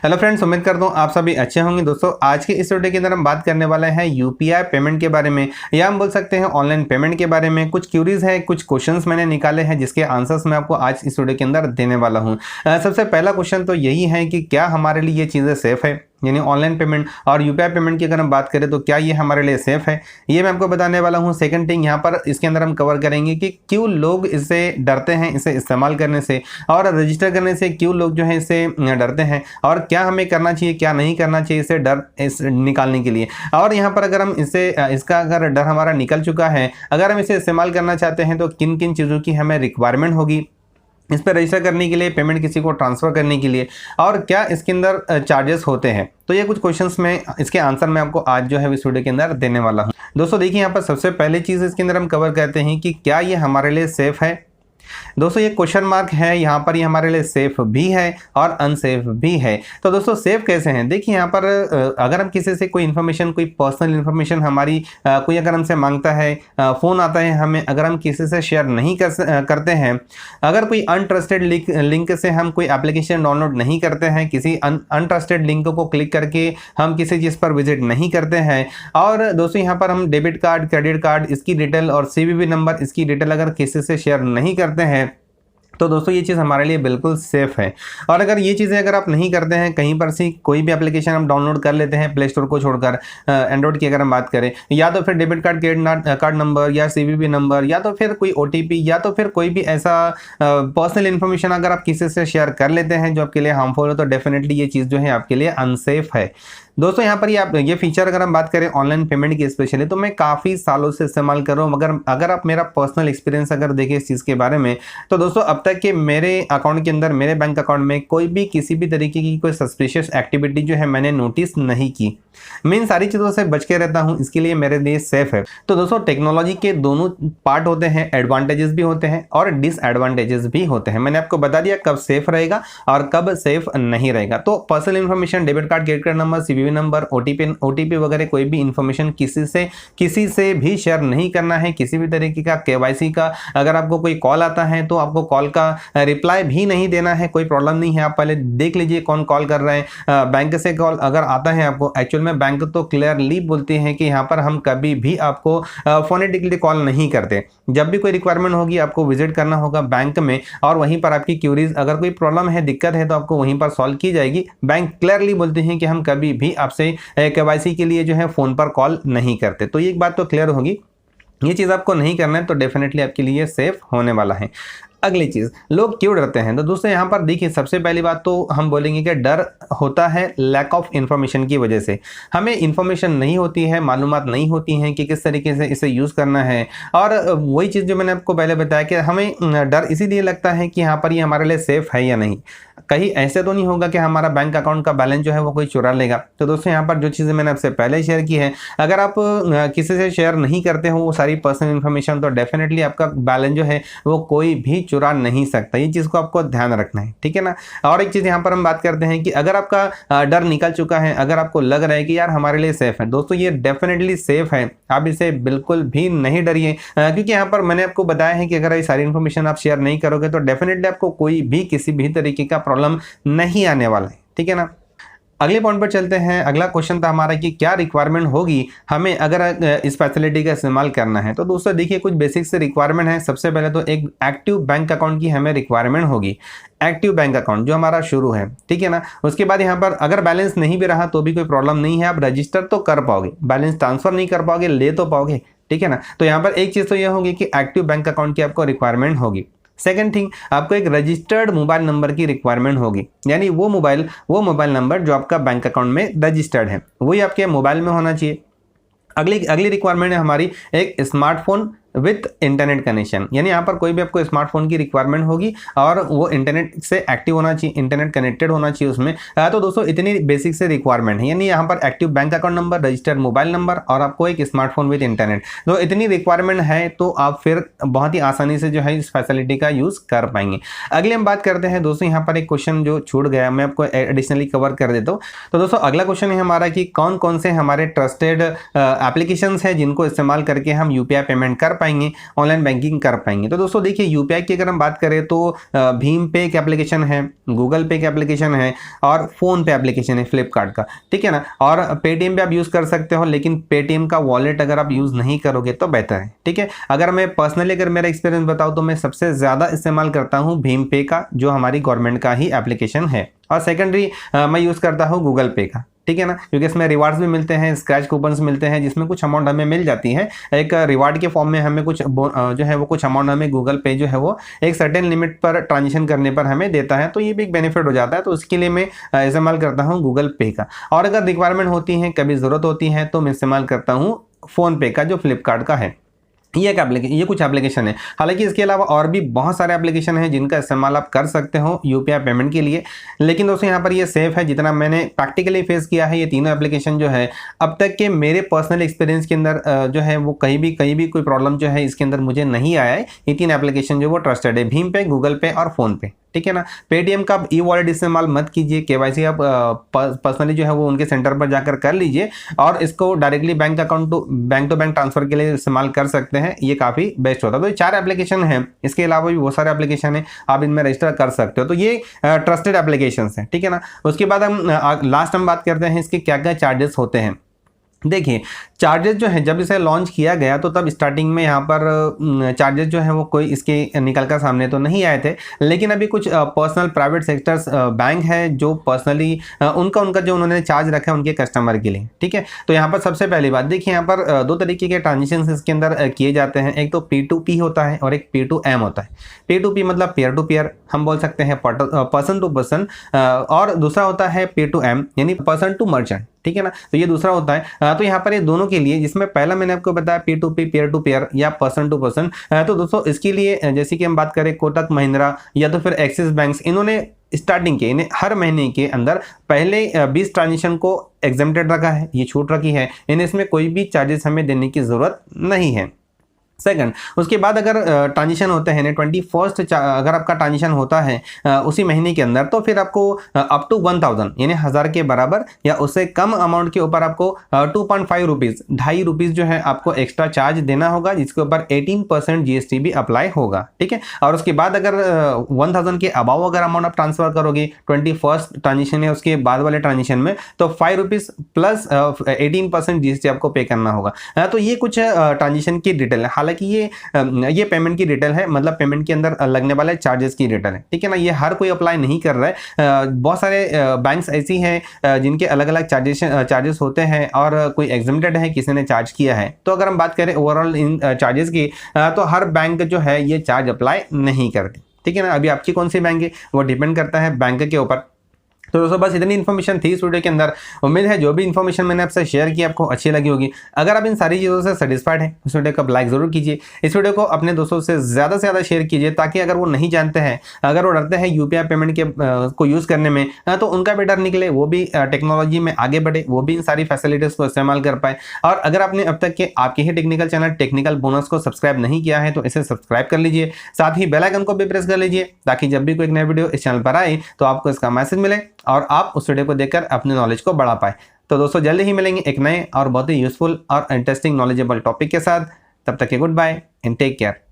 Hello friends, उम्मीद करता हूँ आप सभी अच्छे होंगे। दोस्तों, आज के इस वीडियो के अंदर हम बात करने वाले हैं यूपीआई पेमेंट के बारे में, या हम बोल सकते हैं ऑनलाइन पेमेंट के बारे में। कुछ क्यूरीज है, कुछ क्वेश्चंस मैंने निकाले हैं जिसके आंसर्स मैं आपको आज इस वीडियो के अंदर देने वाला हूँ। सबसे पहला क्वेश्चन तो यही है कि क्या हमारे लिए ये चीज़ें सेफ है, यानी ऑनलाइन पेमेंट और यूपीआई पेमेंट की अगर हम बात करें तो क्या ये हमारे लिए सेफ है, ये मैं आपको बताने वाला हूँ। सेकंड थिंग, यहाँ पर इसके अंदर हम कवर करेंगे कि क्यों लोग इससे डरते हैं, इसे इस्तेमाल करने से और रजिस्टर करने से क्यों लोग जो है इससे डरते हैं, और क्या हमें करना चाहिए, क्या नहीं करना चाहिए इसे डर निकालने के लिए। और यहाँ पर अगर हम इसका अगर डर हमारा निकल चुका है, अगर हम इसे इस्तेमाल करना चाहते हैं तो किन किन चीज़ों की हमें रिक्वायरमेंट होगी इस पर रजिस्टर करने के लिए, पेमेंट किसी को ट्रांसफ़र करने के लिए, और क्या इसके अंदर चार्जेस होते हैं। तो ये कुछ क्वेश्चंस में इसके आंसर मैं आपको आज जो है इस वीडियो के अंदर देने वाला हूँ। दोस्तों देखिए, यहाँ पर सबसे पहली चीज़ इसके अंदर हम कवर करते हैं कि क्या ये हमारे लिए सेफ़ है। दोस्तों ये क्वेश्चन मार्क है यहाँ पर, ये हमारे लिए सेफ भी है और अनसेफ भी है। तो दोस्तों सेफ कैसे हैं, देखिए यहाँ पर अगर हम किसी से कोई इन्फॉर्मेशन, कोई पर्सनल इन्फॉर्मेशन हमारी कोई अगर हमसे मांगता है, फ़ोन आता है हमें, अगर हम किसी से शेयर नहीं करते हैं, अगर कोई अनट्रस्टेड लिंक से हम कोई एप्लीकेशन डाउनलोड नहीं करते हैं, किसी अनट्रस्टेड लिंक को क्लिक करके हम किसी चीज़ पर विजिट नहीं करते हैं, और दोस्तों यहाँ पर हम डेबिट कार्ड, क्रेडिट कार्ड इसकी डिटेल और सीवीवी नंबर इसकी डिटेल अगर किसी से शेयर नहीं करते हैं, तो दोस्तों ये चीज़ हमारे लिए बिल्कुल सेफ़ है। और अगर ये चीज़ें अगर आप नहीं करते हैं, कहीं पर से कोई भी एप्लीकेशन हम डाउनलोड कर लेते हैं प्ले स्टोर को छोड़कर, एंड्रॉइड की अगर हम बात करें, या तो फिर debit card, credit card number या सीवीवी नंबर, या तो फिर कोई ओटीपी, या तो फिर कोई भी ऐसा पर्सनल इन्फॉर्मेशन अगर आप किसी से शेयर कर लेते हैं जो आपके लिए हार्मफुल हो, तो डेफिनेटली ये चीज़ जो है आपके लिए अनसेफ है। दोस्तों यहाँ पर ये फीचर अगर हम बात करें ऑनलाइन पेमेंट की स्पेशली, तो मैं काफ़ी सालों से इस्तेमाल कर रहा हूँ। मगर अगर आप मेरा पर्सनल एक्सपीरियंस अगर देखें इस चीज़ के बारे में, तो दोस्तों अब तक के मेरे अकाउंट के अंदर, मेरे बैंक अकाउंट में कोई भी किसी भी तरीके की कोई सस्पिशियस एक्टिविटी जो है मैंने नोटिस नहीं की। मैं इन सारी चीज़ों से बच के रहता हूँ, इसके लिए मेरे लिए सेफ है। तो दोस्तों टेक्नोलॉजी के दोनों पार्ट होते हैं, एडवांटेजेस भी होते हैं और डिसएडवांटेजेस भी होते हैं। मैंने आपको बता दिया कब सेफ रहेगा और कब सेफ नहीं रहेगा। तो personal information, debit card, credit card number, CVV number, OTP वगैरह कोई भी इंफॉर्मेशन किसी से भी शेयर नहीं करना है। किसी भी तरीके का केवाईसी का अगर आपको कोई कॉल आता है तो आपको कॉल का रिप्लाई भी नहीं देना है, कोई प्रॉब्लम नहीं है। आप पहले देख लीजिए कौन कॉल कर रहे हैं। बैंक से कॉल अगर आता है आपको, एक्चुअल में बैंक तो क्लियरली बोलते हैं कि यहाँ पर हम कभी भी आपको फोनेटिकली कॉल नहीं करते। जब भी कोई रिक्वायरमेंट होगी आपको विजिट करना होगा बैंक में, और वहीं पर आपकी क्यूरीज, अगर कोई प्रॉब्लम है, दिक्कत है, तो आपको वहीं पर सॉल्व की जाएगी। बैंक क्लियरली बोलते हैं कि हम कभी भी आपसे केवाईसी के लिए जो है फ़ोन पर कॉल नहीं करते। तो ये एक बात तो क्लियर होगी, ये चीज़ आपको नहीं करना है, तो डेफिनेटली आपके लिए सेफ होने वाला है। अगली चीज़, लोग क्यों डरते हैं, तो दोस्तों यहाँ पर देखिए सबसे पहली बात तो हम बोलेंगे कि डर होता है लैक ऑफ इन्फॉर्मेशन की वजह से। हमें इन्फॉर्मेशन नहीं होती है, मालूमात नहीं होती हैं कि किस तरीके से इसे यूज़ करना है। और वही चीज़ जो मैंने आपको पहले बताया कि हमें डर इसीलिए लगता है कि यहाँ पर ये हमारे लिए सेफ़ है या नहीं। कहीं ऐसे तो नहीं होगा कि हमारा बैंक अकाउंट का बैलेंस जो है वो कोई चुरा लेगा। तो दोस्तों यहाँ पर जो चीज़ें मैंने आपसे पहले शेयर की है, अगर आप किसी से शेयर नहीं करते हो वो सारी पर्सनल इन्फॉर्मेशन, तो डेफिनेटली आपका बैलेंस जो है वो कोई भी चुरा नहीं सकता। ये चीज़ को आपको ध्यान रखना है, ठीक है ना। और एक चीज़ यहाँ पर हम बात करते हैं कि अगर आपका डर निकल चुका है, अगर आपको लग रहा है कि यार हमारे लिए सेफ है, दोस्तों ये डेफिनेटली सेफ है। आप इसे बिल्कुल भी नहीं डरिए, क्योंकि यहाँ पर मैंने आपको बताया है कि अगर ये सारी इन्फॉर्मेशन आप शेयर नहीं करोगे तो डेफिनेटली आपको कोई भी किसी भी तरीके का प्रॉब्लम नहीं आने वाला है, ठीक है ना। अगले पॉइंट पर चलते हैं। अगला क्वेश्चन था हमारा कि क्या रिक्वायरमेंट होगी हमें अगर इस फैसिलिटी का इस्तेमाल करना है। तो दोस्तों देखिए कुछ बेसिक से रिक्वायरमेंट है। सबसे पहले तो एक एक्टिव बैंक अकाउंट की हमें रिक्वायरमेंट होगी, एक्टिव बैंक अकाउंट जो हमारा शुरू है, ठीक है ना। उसके बाद यहाँ पर अगर बैलेंस नहीं भी रहा तो भी कोई प्रॉब्लम नहीं है, आप रजिस्टर तो कर पाओगे, बैलेंस ट्रांसफर नहीं कर पाओगे, ले तो पाओगे, ठीक है ना। तो यहाँ पर एक चीज़ तो यह होगी कि एक्टिव बैंक अकाउंट की आपको रिक्वायरमेंट होगी। सेकंड थिंग, आपको एक रजिस्टर्ड मोबाइल नंबर की रिक्वायरमेंट होगी, यानी वो मोबाइल नंबर जो आपका बैंक अकाउंट में रजिस्टर्ड है वही आपके मोबाइल में होना चाहिए। अगली रिक्वायरमेंट है हमारी एक स्मार्टफोन विथ इंटरनेट कनेक्शन, यानी यहाँ पर कोई भी आपको स्मार्टफोन की रिक्वायरमेंट होगी और वो इंटरनेट से एक्टिव होना चाहिए, इंटरनेट कनेक्टेड होना चाहिए उसमें। तो दोस्तों इतनी बेसिक से रिक्वायरमेंट है, यानी यहाँ पर active bank account number, registered mobile number और आपको एक स्मार्टफोन विद इंटरनेट। तो इतनी रिक्वायरमेंट है तो आप फिर बहुत ही आसानी से जो है इस फैसिलिटी का यूज़ कर पाएंगे। अगले हम बात करते हैं दोस्तों, यहाँ पर एक क्वेश्चन जो छूट गया मैं आपको एडिशनली कवर कर देता हूँ। तो दोस्तों अगला क्वेश्चन है हमारा कि कौन कौन से हमारे ट्रस्टेड एप्लीकेशंस हैं जिनको इस्तेमाल करके हम यूपीआई पेमेंट कर पाएंगे, ऑनलाइन बैंकिंग कर पाएंगे। तो दोस्तों देखिए यूपीआई की अगर हम बात करें तो भीम पे एक एप्लीकेशन है, गूगल पे का एप्लीकेशन है और फोन पे एप्लीकेशन है फ्लिपकार्ट का, ठीक है ना। और पेटीएम पे आप यूज कर सकते हो, लेकिन पेटीएम का वॉलेट अगर आप यूज नहीं करोगे तो बेहतर है, ठीक है। अगर मैं पर्सनली अगर मेरा एक्सपीरियंस बताऊं तो मैं सबसे ज्यादा इस्तेमाल करता हूं भीम पे का, जो हमारी गवर्नमेंट का ही एप्लीकेशन है, और सेकेंडरी मैं यूज करता हूं गूगल पे का, ठीक है ना, क्योंकि इसमें रिवार्ड्स भी मिलते हैं, स्क्रैच कूपन्स मिलते हैं, जिसमें कुछ अमाउंट हमें मिल जाती है एक रिवार्ड के फॉर्म में। हमें कुछ जो है वो कुछ अमाउंट हमें गूगल पे जो है वो एक सर्टेन लिमिट पर ट्रांजेक्शन करने पर हमें देता है, तो ये भी एक बेनिफिट हो जाता है। तो उसके लिए मैं इस्तेमाल करता हूँ गूगल पे का। और अगर रिक्वायरमेंट होती है, कभी ज़रूरत होती है, तो मैं इस्तेमाल करता हूँ फ़ोन पे का, जो फ्लिपकार्ट का है। ये कुछ एप्लीकेशन है। हालांकि इसके अलावा और भी बहुत सारे एप्लीकेशन हैं जिनका इस्तेमाल आप कर सकते हो यूपीआई पेमेंट के लिए, लेकिन दोस्तों यहाँ पर ये सेफ है। जितना मैंने प्रैक्टिकली फेस किया है, ये तीनों एप्लीकेशन जो है अब तक के मेरे पर्सनल एक्सपीरियंस के अंदर जो है वो कहीं भी कोई प्रॉब्लम जो है इसके अंदर मुझे नहीं आया है। ये तीन एप्लीकेशन जो वो ट्रस्टेड है, भीम पे, गूगल पे और फोन पे, ठीक है ना। पेटीएम का आप ई वॉलेट इस्तेमाल मत कीजिए, केवाईसी आप पर्सनली जो है वो उनके सेंटर पर जाकर कर लीजिए, और इसको directly bank to bank transfer के लिए इस्तेमाल कर सकते हैं, ये काफ़ी बेस्ट होता है। तो ये 4 एप्लीकेशन हैं, इसके अलावा भी बहुत सारे एप्लीकेशन हैं, आप इनमें रजिस्टर कर सकते हो। तो ये ट्रस्टेड एप्लीकेशन हैं, ठीक है ना। उसके बाद हम लास्ट हम बात करते हैं इसके क्या क्या चार्जेस होते हैं। देखिए चार्जेस जो है, जब इसे लॉन्च किया गया तो तब स्टार्टिंग में यहाँ पर चार्जेस जो है वो कोई इसके निकल कर सामने तो नहीं आए थे, लेकिन अभी कुछ पर्सनल प्राइवेट सेक्टर्स बैंक है जो पर्सनली उनका जो उन्होंने चार्ज रखा है उनके कस्टमर के लिए, ठीक है। तो यहाँ पर सबसे पहली बात देखिए, यहाँ पर 2 तरीके के ट्रांजेक्शन इसके अंदर किए जाते हैं। एक तो P2P होता है और एक P2M होता है। P2P मतलब पेयर टू पेयर, हम बोल सकते हैं पर्सन टू पर्सन, और दूसरा होता है P2M यानी पर्सन टू मर्चेंट, ठीक है ना। तो ये दूसरा होता है। तो यहाँ पर ये दोनों के लिए, जिसमें पहला मैंने आपको बताया P2P पेयर टू पेयर या पर्सन टू पर्सन, तो दोस्तों इसके लिए जैसे कि हम बात करें कोटक महिंद्रा या तो फिर एक्सिस बैंक्स, इन्होंने स्टार्टिंग के इन्हें हर महीने के अंदर पहले 20 ट्रांजेक्शन को एग्जेम्प्टेड रखा है, ये छूट रखी है, इन्हें इसमें कोई भी चार्जेस हमें देने की जरूरत नहीं है। सेकंड, उसके बाद अगर ट्रांजिशन होते हैं 21st अगर आपका ट्रांजिशन होता है उसी महीने के अंदर, तो फिर आपको अप टू 1000 यानी 1000 के बराबर या उससे कम अमाउंट के ऊपर आपको 2.5 रुपीज़, 2.5 रुपीज़ जो है आपको एक्स्ट्रा चार्ज देना होगा, जिसके ऊपर 18% जीएसटी भी अप्लाई होगा, ठीक है। और उसके बाद अगर 1000 के अबाव अगर अमाउंट आप ट्रांसफर करोगे 21st ट्रांजिशन है उसके बाद वाले ट्रांजिशन में, तो 5 रुपीज़ प्लस 18% जीएसटी आपको पे करना होगा। तो ये कुछ ट्रांजिशन की डिटेल है। हालांकि ये पेमेंट की डिटेल है, मतलब पेमेंट के अंदर लगने वाले चार्जेस की डिटेल है, ठीक है ना। ये हर कोई अप्लाई नहीं कर रहा है। बहुत सारे बैंक्स ऐसी हैं जिनके अलग अलग चार्जेस होते हैं और कोई एग्जेम्प्टेड है, किसी ने चार्ज किया है। तो अगर हम बात करें ओवरऑल इन चार्जेस की, तो हर बैंक जो है ये चार्ज अप्लाई नहीं करते, ठीक है ना। अभी आपकी कौन सी बैंक है वो डिपेंड करता है बैंक के ऊपर। तो दोस्तों बस इतनी इन्फॉर्मेशन थी इस वीडियो के अंदर। उम्मीद है जो भी इन्फॉर्मेशन मैंने आपसे शेयर की आपको अच्छी लगी होगी। अगर आप इन सारी चीज़ों से सेटिस्फाइड हैं, इस वीडियो को लाइक जरूर कीजिए, इस वीडियो को अपने दोस्तों से ज़्यादा शेयर कीजिए, ताकि अगर वो नहीं जानते हैं, अगर वो डरते हैं यूपीआई पेमेंट के को यूज़ करने में, तो उनका भी डर निकले, वो भी टेक्नोलॉजी में आगे बढ़े, वो भी इन सारी फैसिलिटीज़ को इस्तेमाल कर पाए। और अगर आपने अब तक के आपके ही टेक्निकल चैनल टेक्निकल बोनस को सब्सक्राइब नहीं किया है, तो इसे सब्सक्राइब कर लीजिए, साथ ही बेल आइकन को भी प्रेस कर लीजिए, ताकि जब भी कोई नया वीडियो इस चैनल पर आए तो आपको इसका मैसेज मिले और आप उस वीडियो को देखकर अपने नॉलेज को बढ़ा पाए। तो दोस्तों जल्दी ही मिलेंगे एक नए और बहुत ही यूजफुल और इंटरेस्टिंग नॉलेजेबल टॉपिक के साथ। तब तक के goodbye and take care.